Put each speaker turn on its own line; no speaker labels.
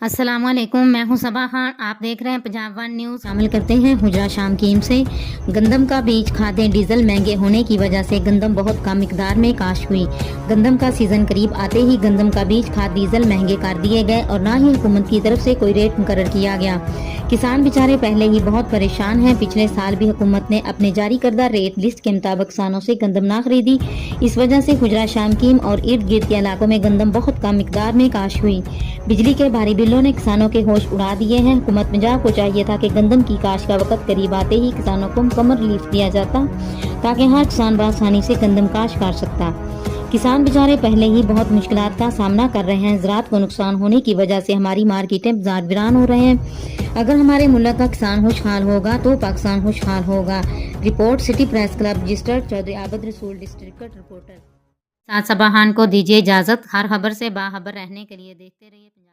السلام علیکم، میں ہوں صبا خان۔ آپ دیکھ رہے ہیں پنجاب ون نیوز۔ شامل کرتے ہیں حجرہ شام کیم سے۔ گندم کا بیج، کھادیں، ڈیزل مہنگے ہونے کی وجہ سے گندم بہت کم مقدار میں کاشت ہوئی۔ گندم کا سیزن قریب آتے ہی گندم کا بیج، کھاد، ڈیزل مہنگے کر دیے گئے اور نہ ہی حکومت کی طرف سے کوئی ریٹ مقرر کیا گیا۔ کسان بیچارے پہلے ہی بہت پریشان ہیں۔ پچھلے سال بھی حکومت نے اپنے جاری کردہ ریٹ لسٹ کے مطابق کسانوں سے گندم نہ خریدی۔ اس وجہ سے حجرہ شام کیم اور ارد گرد کے علاقوں میں گندم بہت کم مقدار میں کاشت ہوئی۔ بجلی کے بھاری بلوں نے کسانوں کے ہوش اڑا دیے ہیں۔ حکومت پنجاب کو چاہیے تھا کہ گندم کی کاشت کا وقت قریب آتے ہی کسانوں کو مکمل ریلیف دیا جاتا تاکہ ہر کسان بآسانی سے گندم کاشت کر سکتا۔ کسان بیچارے پہلے ہی بہت مشکلات کا سامنا کر رہے ہیں۔ زراعت کو نقصان ہونے کی وجہ سے ہماری مارکیٹیں بازار ویران ہو رہے ہیں۔ اگر ہمارے ملک کا کسان خوشحال ہوگا تو پاکستان خوشحال ہوگا۔ Report city press club registered Chaudhry Abid Rasool district reporter. ساتھ صبا خان کو دیجیے اجازت۔ ہر خبر سے باخبر رہنے کے لیے دیکھتے رہیے پنجاب۔